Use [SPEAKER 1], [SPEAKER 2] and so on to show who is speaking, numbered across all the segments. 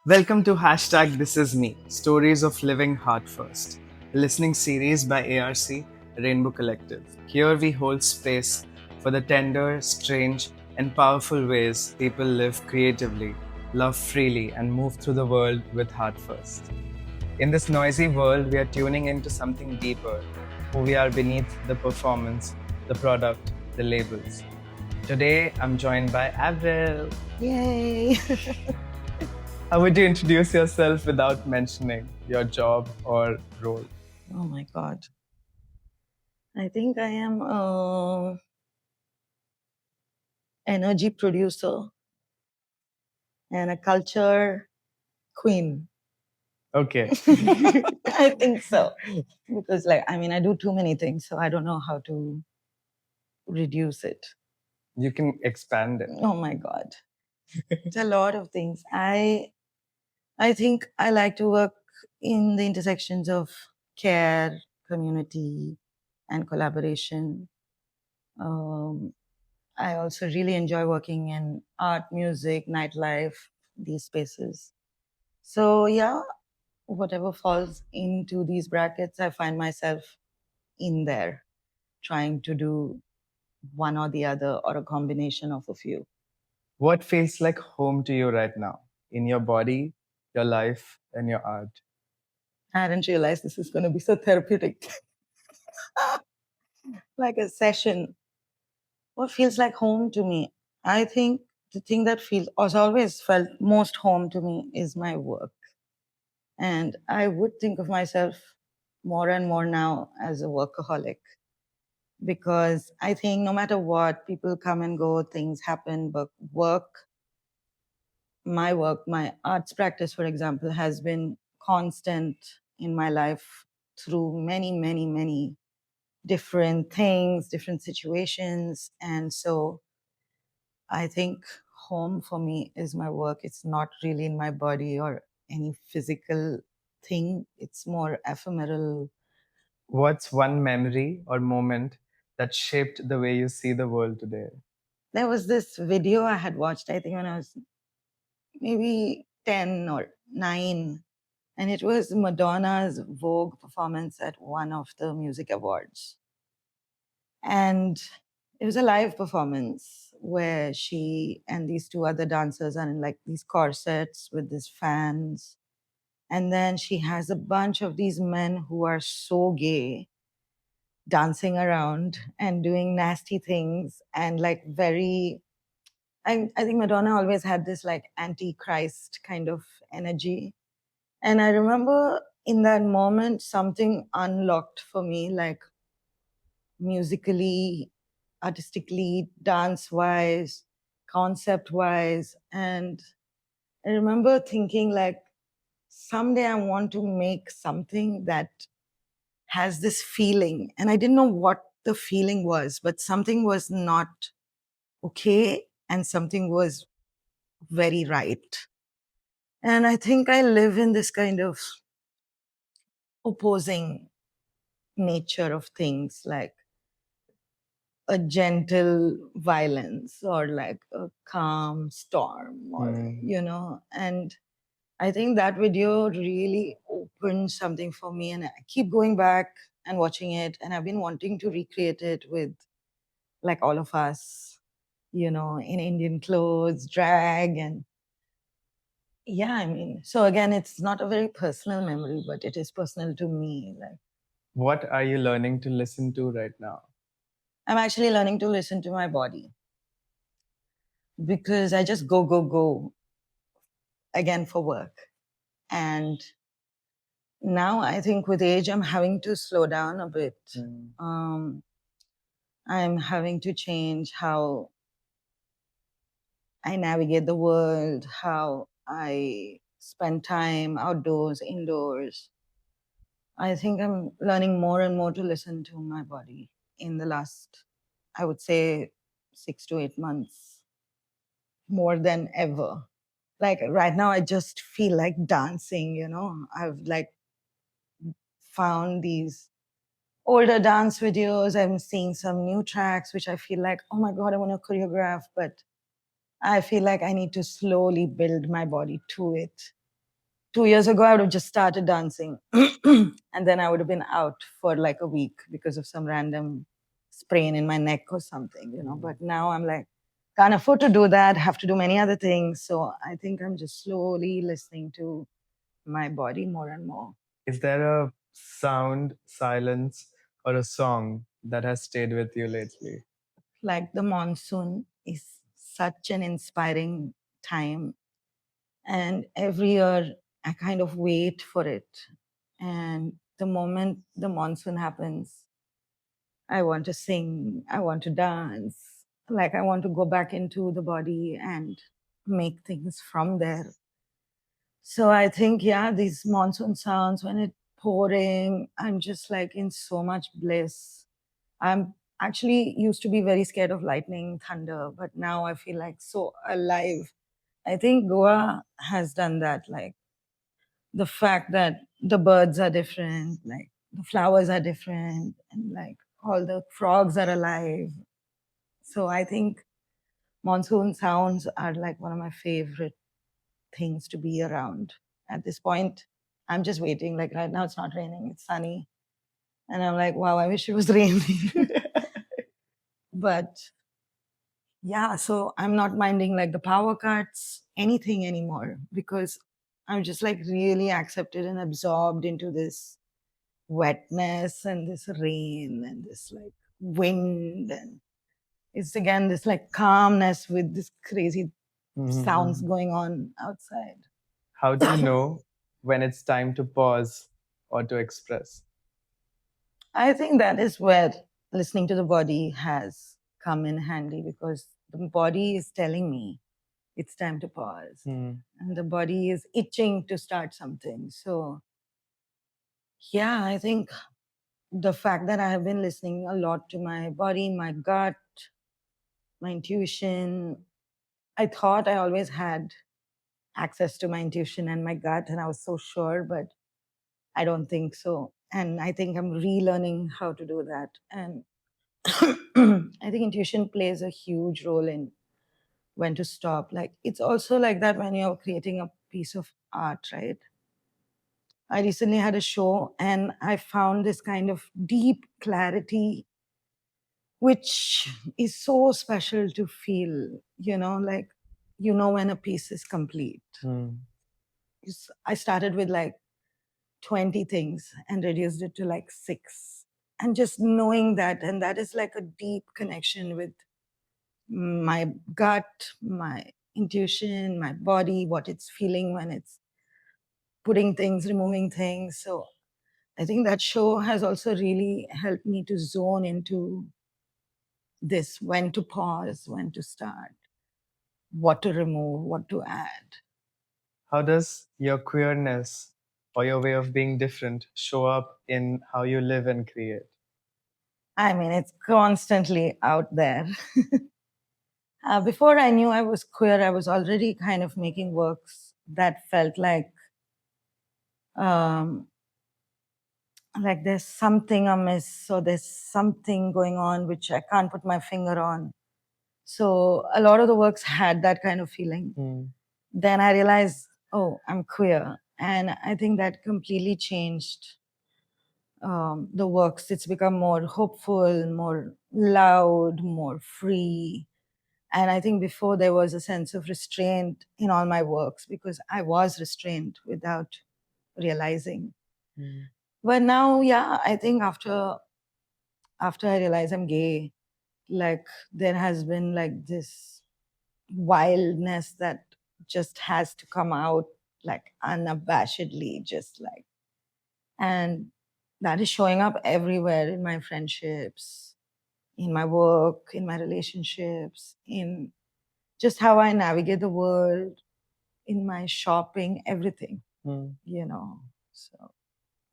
[SPEAKER 1] Welcome to hashtag This Is Me, Stories of Living Heart First, a listening series by ARC, Rainbow Collective. Here we hold space for the tender, strange, and powerful ways people live creatively, love freely, and move through the world with heart first. In this noisy world, we are tuning into something deeper, who we are beneath the performance, the product, the labels. Today, I'm joined by Avril.
[SPEAKER 2] Yay!
[SPEAKER 1] How would you introduce yourself without mentioning your job or role?
[SPEAKER 2] Oh my God. I think I am energy producer and a culture queen.
[SPEAKER 1] Okay.
[SPEAKER 2] I think so. Because I do too many things, so I don't know how to reduce it.
[SPEAKER 1] You can expand it.
[SPEAKER 2] Oh my God. It's a lot of things. I think I like to work in the intersections of care, community, and collaboration. Um, I also really enjoy working in art, music, nightlife, these spaces. So, yeah, whatever falls into these brackets, I find myself in there trying to do one or the other or a combination of a few.
[SPEAKER 1] What feels like home to you right now in your body, your life, and your art?
[SPEAKER 2] I hadn't realized this is going to be so therapeutic, like a session. What feels like home to me? I think the thing that feels, has always felt most home to me is my work. And I would think of myself more and more now as a workaholic because I think no matter what, people come and go, things happen, but work, my arts practice, for example, has been constant in my life through many, many, many different things, different situations. And so I think home for me is my work. It's not really in my body or any physical thing, it's more ephemeral.
[SPEAKER 1] What's one memory or moment that shaped the way you see the world today?
[SPEAKER 2] There was this video I had watched, I think when I was maybe 10 or 9, and it was Madonna's Vogue performance at one of the music awards. And it was a live performance where she and these two other dancers are in like these corsets with these fans. And then she has a bunch of these men who are so gay dancing around and doing nasty things and like very I think Madonna always had this like anti-Christ kind of energy. And I remember in that moment something unlocked for me, like musically, artistically, dance wise, concept wise. And I remember thinking like someday I want to make something that has this feeling. And I didn't know what the feeling was, but something was not okay and something was very right. And I think I live in this kind of opposing nature of things, like a gentle violence or like a calm storm, or, and I think that video really opened something for me. And I keep going back and watching it. And I've been wanting to recreate it with like all of us, in Indian clothes, drag, and yeah, I mean, so again, it's not a very personal memory, but it is personal to me. Like,
[SPEAKER 1] What are you learning to listen to right now?
[SPEAKER 2] I'm actually learning to listen to my body because I just go, go, go again for work. And now I think with age, I'm having to slow down a bit. I'm having to change how I navigate the world, how I spend time outdoors, indoors. I think I'm learning more and more to listen to my body in the last, I would say, 6 to 8 months, more than ever. Like right now, I just feel like dancing, I've like found these older dance videos. I'm seeing some new tracks, which I feel like, oh my God, I want to choreograph, but I feel like I need to slowly build my body to it. 2 years ago, I would have just started dancing and then I would have been out for like a week because of some random sprain in my neck or something, you know. But now I'm like, can't afford to do that, have to do many other things. So I think I'm just slowly listening to my body more and more.
[SPEAKER 1] Is there a sound, silence, or a song that has stayed with you lately?
[SPEAKER 2] Like the monsoon is such an inspiring time. And every year I kind of wait for it. And the moment the monsoon happens, I want to sing, I want to dance, like I want to go back into the body and make things from there. So I think, yeah, these monsoon sounds when it pouring, I'm just like in so much bliss. I'm actually used to be very scared of lightning, thunder, but now I feel like so alive. I think Goa has done that. Like the fact that the birds are different, like the flowers are different, and like all the frogs are alive. So I think monsoon sounds are like one of my favorite things to be around at this point. I'm just waiting. Like right now, it's not raining, it's sunny. And I'm like, wow, I wish it was raining. But yeah, so I'm not minding like the power cuts, anything anymore, because I'm just like really accepted and absorbed into this wetness and this rain and this like wind. And it's again this like calmness with this crazy sounds
[SPEAKER 1] Mhm.
[SPEAKER 2] going on outside.
[SPEAKER 1] How do you know when it's time to pause or to express?
[SPEAKER 2] I think that is where listening to the body has come in handy, because the body is telling me it's time to pause.
[SPEAKER 1] Hmm.
[SPEAKER 2] And the body is itching to start something. So, yeah, I think the fact that I have been listening a lot to my body, my gut, my intuition, I thought I always had access to my intuition and my gut, and I was so sure, but I don't think so. And I think I'm relearning how to do that. And I think intuition plays a huge role in when to stop. Like it's also like that when you're creating a piece of art, right? I recently had a show and I found this kind of deep clarity, which is so special to feel, like, when a piece is complete.
[SPEAKER 1] Hmm.
[SPEAKER 2] I started with like 20 things and reduced it to like six. And just knowing that, and that is like a deep connection with my gut, my intuition, my body, what it's feeling when it's putting things, removing things. So I think that show has also really helped me to zone into this, when to pause, when to start, what to remove, what to add.
[SPEAKER 1] How does your queerness or your way of being different show up in how you live and create?
[SPEAKER 2] I mean, it's constantly out there. Before I knew I was queer, I was already kind of making works that felt um, like there's something amiss, or there's something going on which I can't put my finger on. So a lot of the works had that kind of feeling.
[SPEAKER 1] Hmm.
[SPEAKER 2] Then I realized, oh, I'm queer. And I think that completely changed the works. It's become more hopeful, more loud, more free. And I think before there was a sense of restraint in all my works because I was restrained without realizing.
[SPEAKER 1] Hmm.
[SPEAKER 2] But now, yeah, I think after I realize I'm gay, like there has been like this wildness that just has to come out like unabashedly, just like, and that is showing up everywhere in my friendships, in my work, in my relationships, in just how I navigate the world, in my shopping, everything,
[SPEAKER 1] Hmm.
[SPEAKER 2] you know. So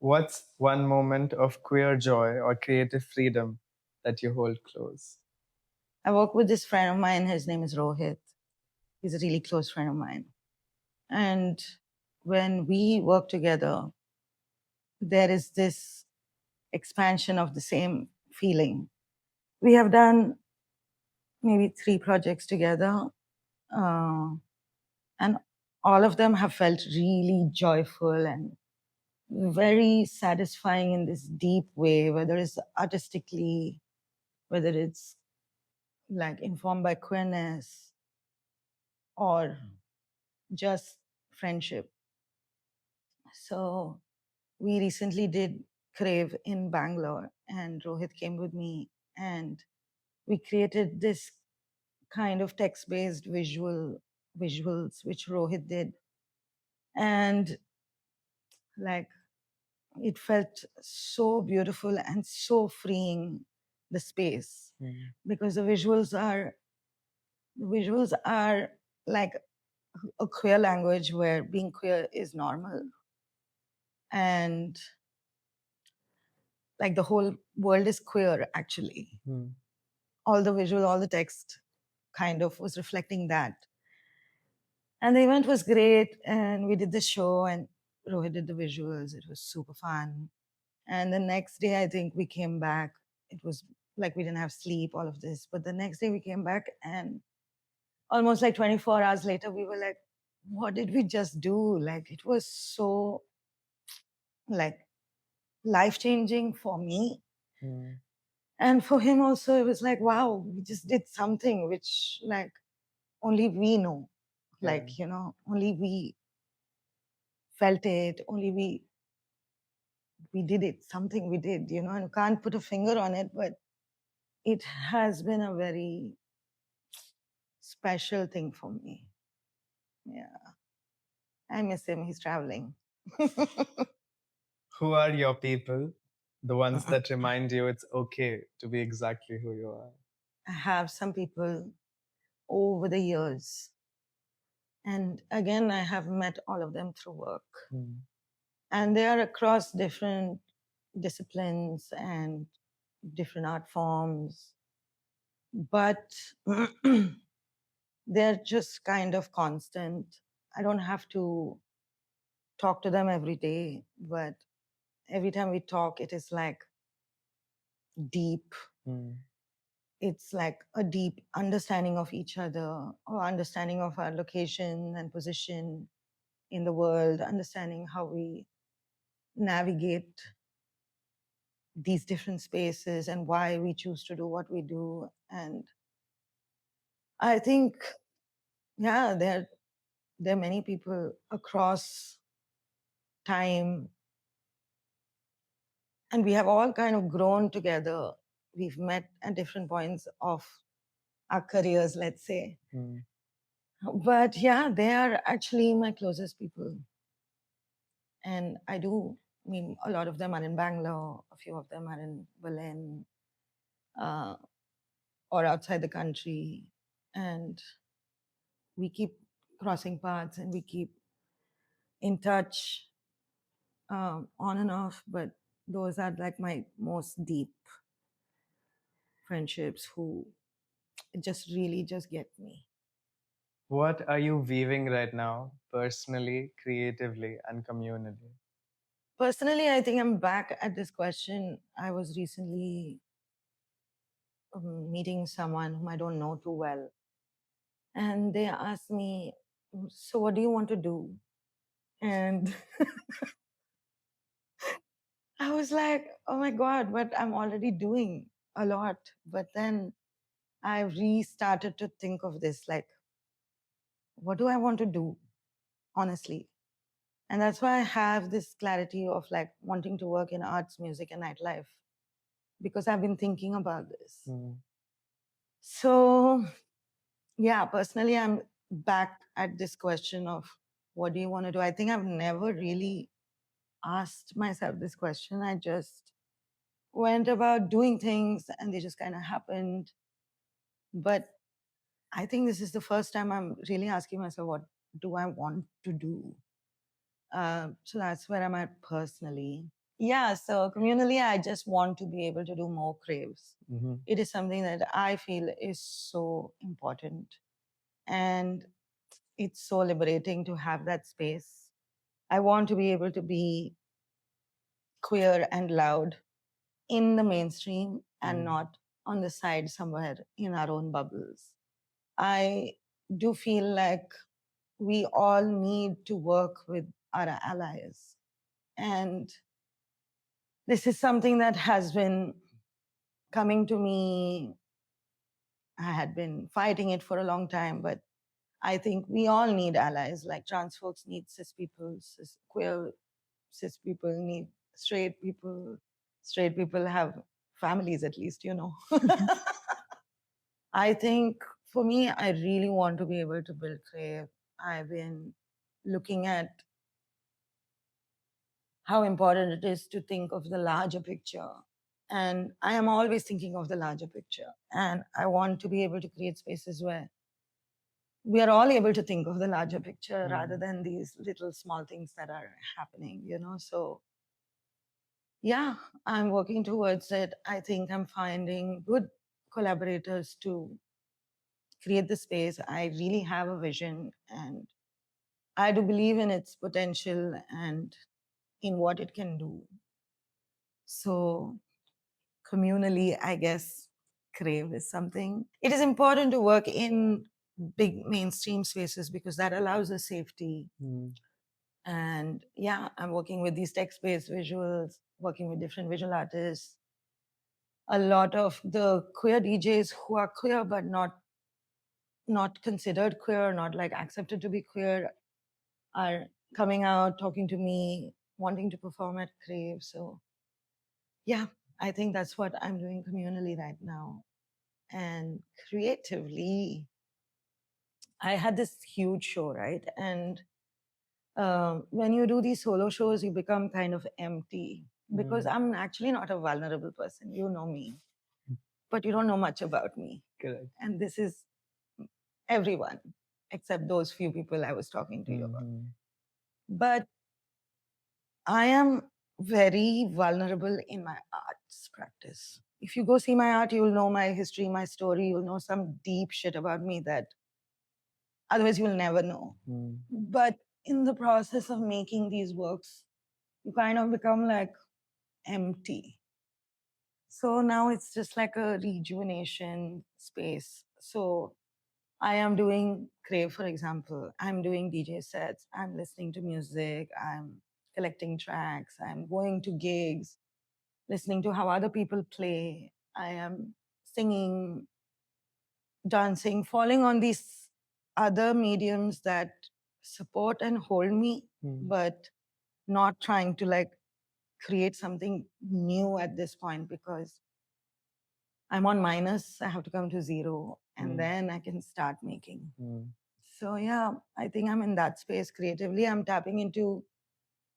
[SPEAKER 1] What's one moment of queer joy or creative freedom that you hold close?
[SPEAKER 2] I work with this friend of mine, his name is Rohit. He's a really close friend of mine. And when we work together, there is this expansion of the same feeling. We have done maybe 3 projects together. Uh, and all of them have felt really joyful and very satisfying in this deep way, whether it's artistically, whether it's like informed by queerness or just friendship. So we recently did Crave in Bangalore, and Rohit came with me, and we created this kind of text-based visuals, which Rohit did, and like it felt so beautiful and so freeing, the space, because the visuals are like a queer language where being queer is normal, and like the whole world is queer actually. All the visual, all the text kind of was reflecting that. And the event was great, and we did the show, and Rohit did the visuals. It was super fun. And the next day, I think we came back. It was like we didn't have sleep, all of this. But the next day, we came back, and almost like 24 hours later, we were like, what did we just do? Like, it was so like life changing for me. And for him also, it was like, wow, we just did something which like only we know. Like, only we felt it, only we did it, something we did, and can't put a finger on it, but it has been a very special thing for me. Yeah. I miss him. He's traveling.
[SPEAKER 1] Who are your people? The ones that remind you it's okay to be exactly who you are.
[SPEAKER 2] I have some people over the years. And again, I have met all of them through work. And they are across different disciplines and different art forms. But they're just kind of constant. I don't have to talk to them every day, but every time we talk, it is like deep. It's like a deep understanding of each other, or understanding of our location and position in the world, understanding how we navigate these different spaces and why we choose to do what we do. And I think, yeah, there are many people across time, and we have all kind of grown together. We've met at different points of our careers, let's say. But yeah, they are actually my closest people. And I mean, a lot of them are in Bangalore, a few of them are in Berlin, uh, or outside the country. And we keep crossing paths and we keep in touch, on and off. But those are like my most deep friendships who just really just get me.
[SPEAKER 1] What are you weaving right now, personally, creatively, and communally?
[SPEAKER 2] Personally, I think I'm back at this question. I was recently meeting someone whom I don't know too well, and they asked me, so what do you want to do? And I was like, oh my God, but I'm already doing a lot. But then I restarted to think of this like, what do I want to do, honestly? And that's why I have this clarity of like wanting to work in arts, music, and nightlife, because I've been thinking about this. So, yeah, personally, I'm back at this question of what do you want to do? I think I've never really asked myself this question. I just went about doing things and they just kind of happened. But I think this is the first time I'm really asking myself, what do I want to do? So that's where I'm at personally. Yeah, so communally, I just want to be able to do more craves. It is something that I feel is so important. And it's so liberating to have that space. I want to be able to be queer and loud in the mainstream and not on the side somewhere in our own bubbles. I do feel like we all need to work with our allies. And this is something that has been coming to me. I had been fighting it for a long time, but I think we all need allies. Like trans folks need cis people, queer cis people need straight people. Straight people have families, at least, you know. I think for me, I really want to be able to build Crave. I've been looking at how important it is to think of the larger picture. And I am always thinking of the larger picture. And I want to be able to create spaces where we are all able to think of the larger picture rather than these little small things that are happening, you know? So, yeah, I'm working towards it. I think I'm finding good collaborators to create the space. I really have a vision and I do believe in its potential and in what it can do. So, communally, I guess Crave is something. It is important to work in big mainstream spaces because that allows us safety. And yeah, I'm working with these text based visuals, working with different visual artists. A lot of the queer DJs who are queer but not considered queer, not like accepted to be queer, are coming out, talking to me, wanting to perform at Crave. So yeah, I think that's what I'm doing communally right now. And creatively, I had this huge show, right? And when you do these solo shows, you become kind of empty because I'm actually not a vulnerable person. You know me, but you don't know much about me.
[SPEAKER 1] Correct.
[SPEAKER 2] And this is everyone except those few people I was talking to you about. But I am very vulnerable in my arts practice. If you go see my art, you'll know my history, my story, you'll know some deep shit about me that otherwise you'll never know. But in the process of making these works, you kind of become like empty. So now it's just like a rejuvenation space. So I am doing Crave, for example. I'm doing DJ sets. I'm listening to music. I'm collecting tracks. I'm going to gigs, listening to how other people play. I am singing, dancing, falling on these other mediums that support and hold me, but not trying to like create something new at this point because I'm on minus. I have to come to zero and then I can start making. So, yeah, I think I'm in that space creatively. I'm tapping into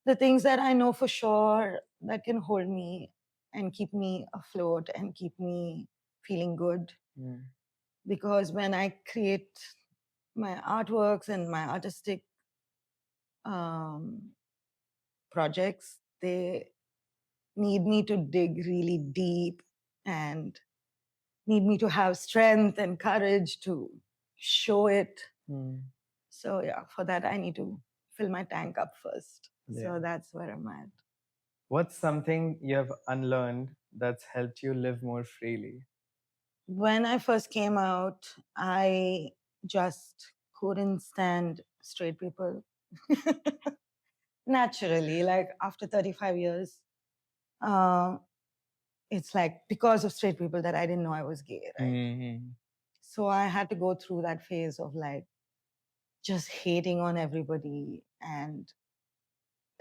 [SPEAKER 2] the things that I know for sure that can hold me and keep me afloat and keep me feeling good. Because when I create my artworks and my artistic um, projects, they need me to dig really deep and need me to have strength and courage to show it. So yeah, for that I need to fill my tank up first. So that's where I'm at.
[SPEAKER 1] What's something you have unlearned that's helped you live more freely?
[SPEAKER 2] When I first came out, I just couldn't stand straight people. Naturally, like after 35 years, uh, it's like because of straight people that I didn't know I was gay, right? So I had to go through that phase of like just hating on everybody and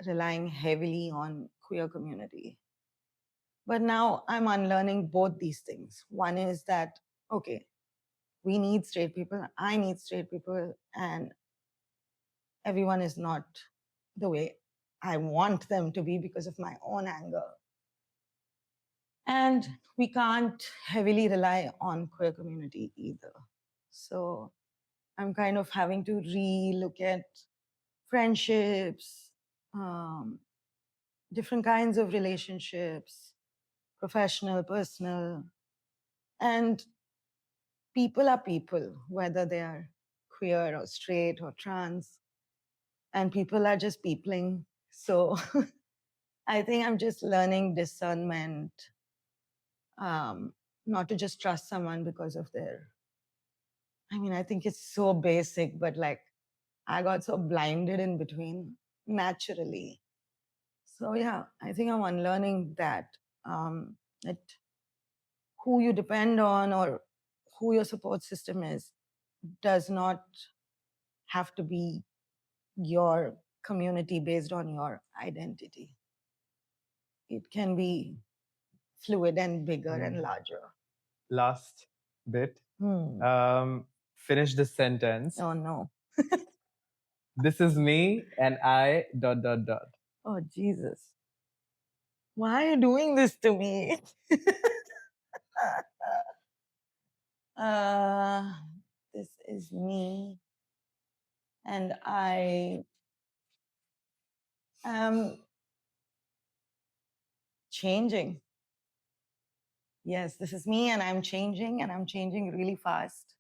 [SPEAKER 2] relying heavily on queer community. But now I'm unlearning both these things. One is that, okay, we need straight people, I need straight people, and everyone is not the way I want them to be because of my own anger. And we can't heavily rely on queer community either. So I'm kind of having to re-look at friendships, um, different kinds of relationships, professional, personal, and people are people, whether they are queer or straight or trans, and people are just peopling. So I think I'm just learning discernment, um, not to just trust someone because of their. I mean, I think it's so basic, but like I got so blinded in between naturally. So yeah, I think I'm unlearning that. That who you depend on or who your support system is does not have to be your community based on your identity. It can be fluid and bigger and larger.
[SPEAKER 1] Last bit.
[SPEAKER 2] Hmm.
[SPEAKER 1] Finish this sentence.
[SPEAKER 2] Oh no.
[SPEAKER 1] This is me and I dot dot dot.
[SPEAKER 2] Oh Jesus. Why are you doing this to me? uh, this is me and I am changing. Yes, this is me and I'm changing really fast.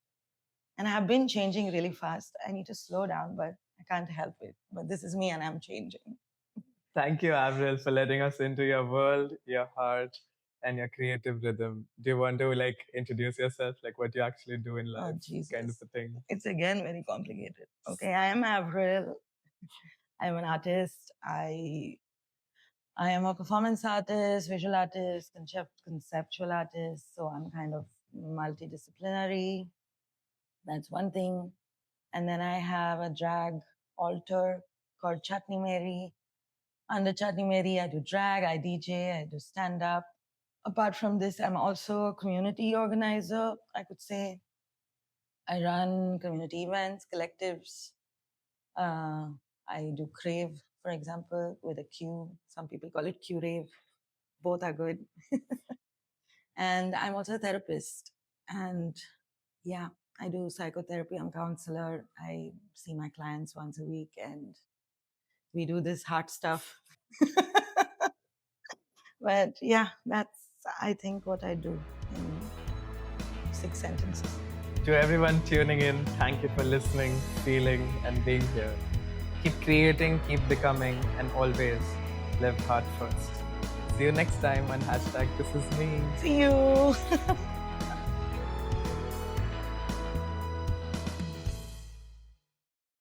[SPEAKER 2] And I've been changing really fast. I need to slow down, but I can't help it. But this is me and I'm changing.
[SPEAKER 1] Thank you, Avril, for letting us into your world, your heart, and your creative rhythm. Do you want to introduce yourself, like what you actually do in life,
[SPEAKER 2] Jesus.
[SPEAKER 1] kind of a thing?
[SPEAKER 2] It's again very complicated. Okay, I am Avril. I'm an artist. I am a performance artist, visual artist, conceptual artist. So I'm kind of multidisciplinary. That's one thing. And then I have a drag altar called Chutney Mary. Under Chutney Mary, I do drag, I DJ, I do stand up. Apart from this, I'm also a community organizer, I could say. I run community events, collectives. I do crave, for example, with a Q. Some people call it Q-rave. Both are good. And I'm also a therapist. And yeah, I do psychotherapy. I'm a counselor. I see my clients once a week and we do this hard stuff. But yeah, that's, I think, what I do in 6 sentences.
[SPEAKER 1] To everyone tuning in, thank you for listening, feeling, and being here. Keep creating, keep becoming, and always live heart first. See you next time on #ThisIsMe.
[SPEAKER 2] See you.